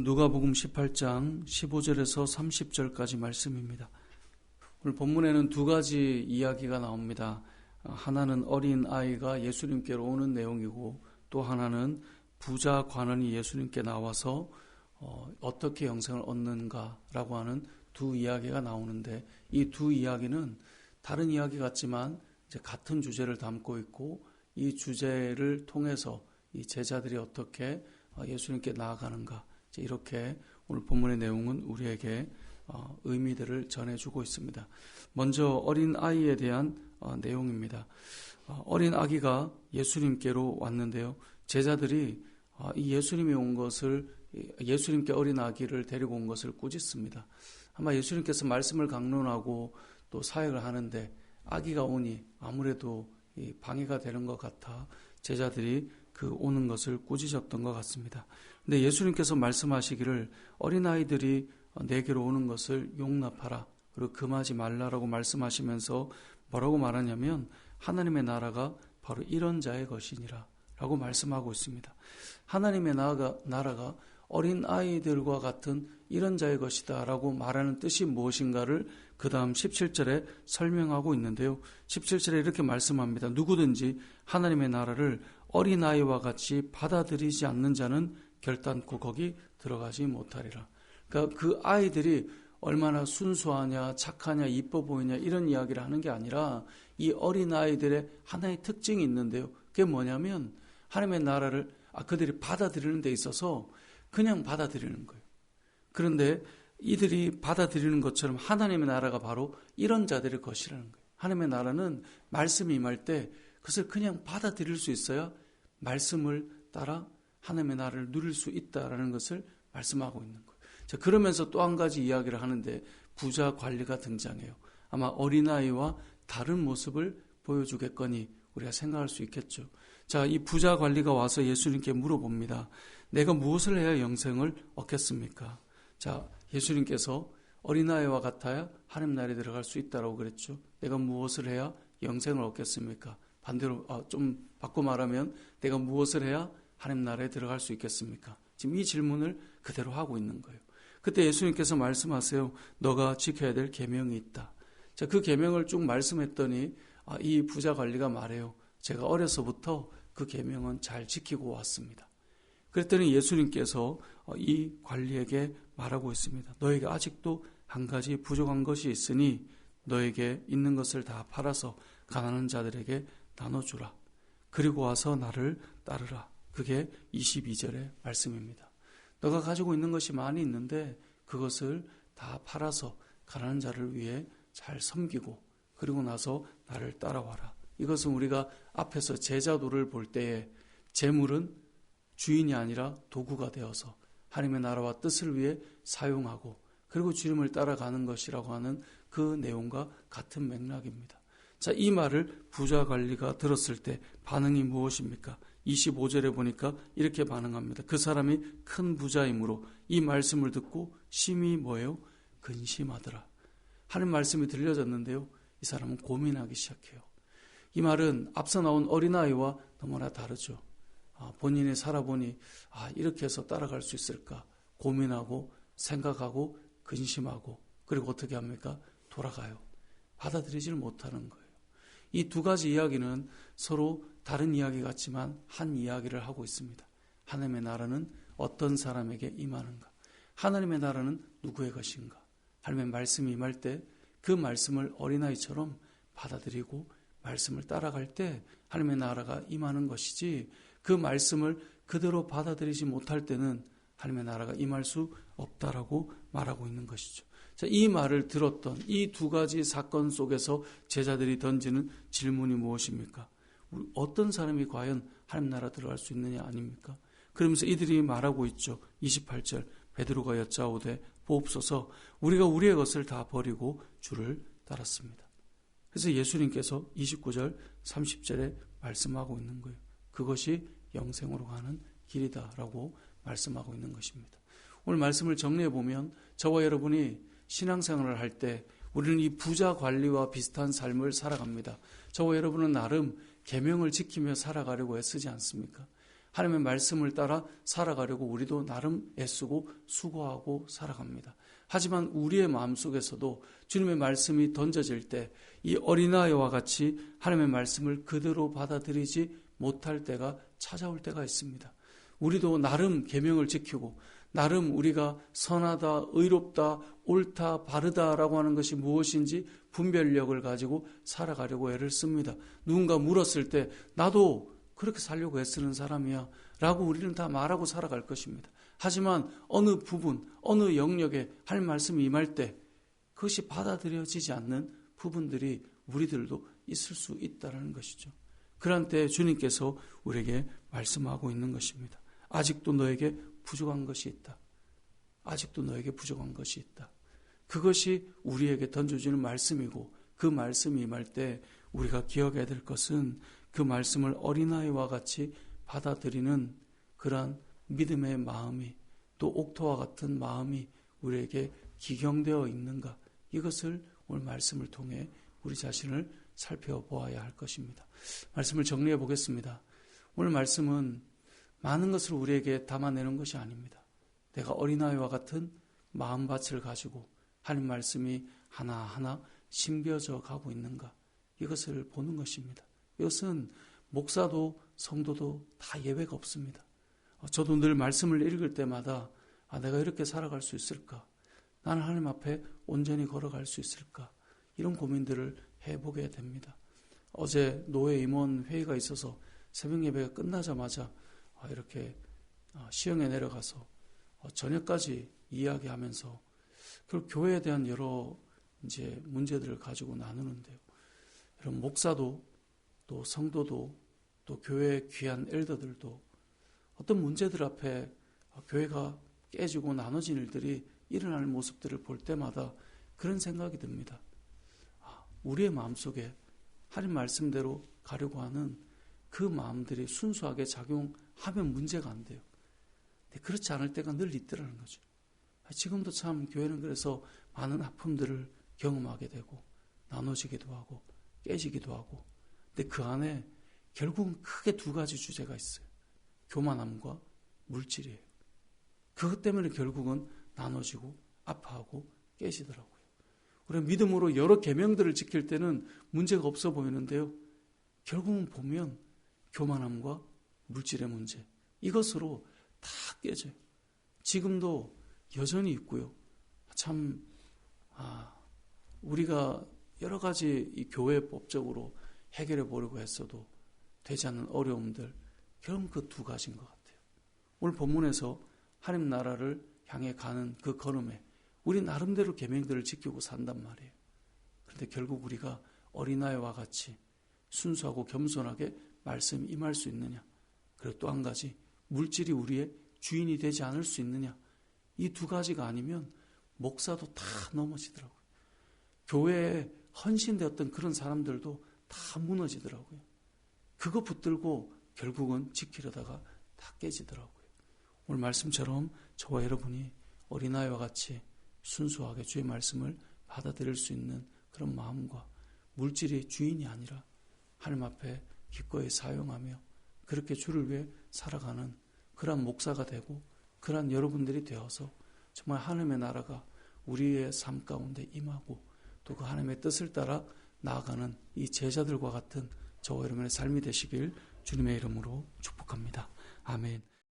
누가복음 18장 15절에서 30절까지 말씀입니다. 오늘 본문에는 두 가지 이야기가 나옵니다. 하나는 어린 아이가 예수님께로 오는 내용이고, 또 하나는 부자 관원이 예수님께 나와서 어떻게 영생을 얻는가라고 하는 두 이야기가 나오는데, 이 두 이야기는 다른 이야기 같지만 이제 같은 주제를 담고 있고, 이 주제를 통해서 이 제자들이 어떻게 예수님께 나아가는가, 이렇게 오늘 본문의 내용은 우리에게 의미들을 전해주고 있습니다. 먼저 어린 아이에 대한 내용입니다. 어린 아기가 예수님께로 왔는데요, 제자들이 이 예수님이 온 것을, 예수님께 어린 아기를 데리고 온 것을 꾸짖습니다. 아마 예수님께서 말씀을 강론하고 또 사역을 하는데 아기가 오니 아무래도 방해가 되는 것 같아 제자들이 그 오는 것을 꾸짖었던 것 같습니다. 근데 예수님께서 말씀하시기를 어린아이들이 내게로 오는 것을 용납하라, 그리고 금하지 말라라고 말씀하시면서 뭐라고 말하냐면 하나님의 나라가 바로 이런 자의 것이니라 라고 말씀하고 있습니다. 하나님의 나라가 어린아이들과 같은 이런 자의 것이다 라고 말하는 뜻이 무엇인가를 그 다음 17절에 설명하고 있는데요, 17절에 이렇게 말씀합니다. 누구든지 하나님의 나라를 어린아이와 같이 받아들이지 않는 자는 결단코 거기 들어가지 못하리라. 그러니까 그 아이들이 얼마나 순수하냐, 착하냐, 이뻐 보이냐 이런 이야기를 하는 게 아니라 이 어린아이들의 하나의 특징이 있는데요, 그게 뭐냐면 하나님의 나라를 그들이 받아들이는 데 있어서 그냥 받아들이는 거예요. 그런데 이들이 받아들이는 것처럼 하나님의 나라가 바로 이런 자들의 것이라는 거예요. 하나님의 나라는 말씀이 임할 때 그것을 그냥 받아들일 수 있어야 말씀을 따라 하나님의 나라를 누릴 수 있다라는 것을 말씀하고 있는 거예요. 자, 그러면서 또 한 가지 이야기를 하는데 부자 관리가 등장해요. 아마 어린아이와 다른 모습을 보여주겠거니 우리가 생각할 수 있겠죠. 자, 이 부자 관리가 와서 예수님께 물어봅니다. 내가 무엇을 해야 영생을 얻겠습니까? 자, 예수님께서 어린아이와 같아야 하나님 나라에 들어갈 수 있다라고 그랬죠. 내가 무엇을 해야 영생을 얻겠습니까? 반대로 좀 바꿔 말하면 내가 무엇을 해야 하나님 나라에 들어갈 수 있겠습니까? 지금 이 질문을 그대로 하고 있는 거예요. 그때 예수님께서 말씀하세요. 너가 지켜야 될 계명이 있다. 자, 그 계명을 쭉 말씀했더니 이 부자 관리가 말해요. 제가 어려서부터 그 계명은 잘 지키고 왔습니다. 그랬더니 예수님께서 이 관리에게 말하고 있습니다. 너에게 아직도 한 가지 부족한 것이 있으니 너에게 있는 것을 다 팔아서 가난한 자들에게 나눠주라. 그리고 와서 나를 따르라. 그게 22절의 말씀입니다. 너가 가지고 있는 것이 많이 있는데 그것을 다 팔아서 가난한 자를 위해 잘 섬기고 그리고 나서 나를 따라와라. 이것은 우리가 앞에서 제자도를 볼 때에 재물은 주인이 아니라 도구가 되어서 하나님의 나라와 뜻을 위해 사용하고 그리고 주님을 따라가는 것이라고 하는 그 내용과 같은 맥락입니다. 자, 이 말을 부자 관리가 들었을 때 반응이 무엇입니까? 25절에 보니까 이렇게 반응합니다. 그 사람이 큰 부자이므로 이 말씀을 듣고 심히 뭐예요? 근심하더라. 하는 말씀이 들려졌는데요, 이 사람은 고민하기 시작해요. 이 말은 앞서 나온 어린아이와 너무나 다르죠. 본인이 살아보니 이렇게 해서 따라갈 수 있을까 고민하고 생각하고 근심하고 그리고 어떻게 합니까? 돌아가요. 받아들이지를 못하는 거예요. 이 두 가지 이야기는 서로 다른 이야기 같지만 한 이야기를 하고 있습니다. 하나님의 나라는 어떤 사람에게 임하는가? 하나님의 나라는 누구의 것인가? 하나님의 말씀이 임할 때 그 말씀을 어린아이처럼 받아들이고 말씀을 따라갈 때 하나님의 나라가 임하는 것이지, 그 말씀을 그대로 받아들이지 못할 때는 하나님의 나라가 임할 수 없다라고 말하고 있는 것이죠. 자, 이 말을 들었던 이 두 가지 사건 속에서 제자들이 던지는 질문이 무엇입니까? 어떤 사람이 과연 하나님 나라 들어갈 수 있느냐 아닙니까? 그러면서 이들이 말하고 있죠. 28절 베드로가 여짜오되 보옵소서 우리가 우리의 것을 다 버리고 주를 따랐습니다. 그래서 예수님께서 29절 30절에 말씀하고 있는 거예요. 그것이 영생으로 가는 길이다라고 말씀하고 있는 것입니다. 오늘 말씀을 정리해 보면 저와 여러분이 신앙생활을 할 때 우리는 이 부자 관리와 비슷한 삶을 살아갑니다. 저와 여러분은 나름 계명을 지키며 살아가려고 애쓰지 않습니까? 하나님의 말씀을 따라 살아가려고 우리도 나름 애쓰고 수고하고 살아갑니다. 하지만 우리의 마음속에서도 주님의 말씀이 던져질 때 이 어린아이와 같이 하나님의 말씀을 그대로 받아들이지 못할 때가 찾아올 때가 있습니다. 우리도 나름 계명을 지키고 나름 우리가 선하다, 의롭다, 옳다, 바르다라고 하는 것이 무엇인지 분별력을 가지고 살아가려고 애를 씁니다. 누군가 물었을 때 나도 그렇게 살려고 애쓰는 사람이야 라고 우리는 다 말하고 살아갈 것입니다. 하지만 어느 부분, 어느 영역에 할 말씀이 임할 때 그것이 받아들여지지 않는 부분들이 우리들도 있을 수 있다는 것이죠. 그런 때 주님께서 우리에게 말씀하고 있는 것입니다. 아직도 너에게 부족한 것이 있다. 아직도 너에게 부족한 것이 있다. 그것이 우리에게 던져주는 말씀이고 그 말씀이 임할 때 우리가 기억해야 될 것은 그 말씀을 어린아이와 같이 받아들이는 그러한 믿음의 마음이 또 옥토와 같은 마음이 우리에게 기경되어 있는가, 이것을 오늘 말씀을 통해 우리 자신을 살펴보아야 할 것입니다. 말씀을 정리해 보겠습니다. 오늘 말씀은 많은 것을 우리에게 담아내는 것이 아닙니다. 내가 어린아이와 같은 마음밭을 가지고 하나님 말씀이 하나하나 심겨져 가고 있는가, 이것을 보는 것입니다. 이것은 목사도 성도도 다 예외가 없습니다. 저도 늘 말씀을 읽을 때마다 내가 이렇게 살아갈 수 있을까? 나는 하나님 앞에 온전히 걸어갈 수 있을까? 이런 고민들을 해보게 됩니다. 어제 노회 임원 회의가 있어서 새벽 예배가 끝나자마자 이렇게 시흥에 내려가서 저녁까지 이야기하면서 그 교회에 대한 여러 이제 문제들을 가지고 나누는데요. 여러분, 목사도 또 성도도 또 교회의 귀한 엘더들도 어떤 문제들 앞에 교회가 깨지고 나눠진 일들이 일어나는 모습들을 볼 때마다 그런 생각이 듭니다. 우리의 마음속에 하나님 말씀대로 가려고 하는 그 마음들이 순수하게 작용하면 문제가 안 돼요. 근데 그렇지 않을 때가 늘 있더라는 거죠. 지금도 참 교회는 그래서 많은 아픔들을 경험하게 되고 나눠지기도 하고 깨지기도 하고, 근데 그 안에 결국은 크게 두 가지 주제가 있어요. 교만함과 물질이에요. 그것 때문에 결국은 나눠지고 아파하고 깨지더라고요. 우리가 믿음으로 여러 계명들을 지킬 때는 문제가 없어 보이는데요. 결국은 보면 교만함과 물질의 문제, 이것으로 다 깨져요. 지금도 여전히 있고요. 참 우리가 여러 가지 이 교회법적으로 해결해 보려고 했어도 되지 않는 어려움들, 결국 그 두 가지인 것 같아요. 오늘 본문에서 하나님 나라를 향해 가는 그 걸음에 우리 나름대로 계명들을 지키고 산단 말이에요. 그런데 결국 우리가 어린아이와 같이 순수하고 겸손하게 말씀 임할 수 있느냐, 그리고 또 한 가지 물질이 우리의 주인이 되지 않을 수 있느냐, 이 두 가지가 아니면 목사도 다 넘어지더라고요. 교회에 헌신되었던 그런 사람들도 다 무너지더라고요. 그거 붙들고 결국은 지키려다가 다 깨지더라고요. 오늘 말씀처럼 저와 여러분이 어린아이와 같이 순수하게 주의 말씀을 받아들일 수 있는 그런 마음과 물질이 주인이 아니라 하나님 앞에 기꺼이 사용하며 그렇게 주를 위해 살아가는 그러한 목사가 되고 그러한 여러분들이 되어서 정말 하나님의 나라가 우리의 삶 가운데 임하고 또 그 하나님의 뜻을 따라 나아가는 이 제자들과 같은 저와 여러분의 삶이 되시길 주님의 이름으로 축복합니다. 아멘.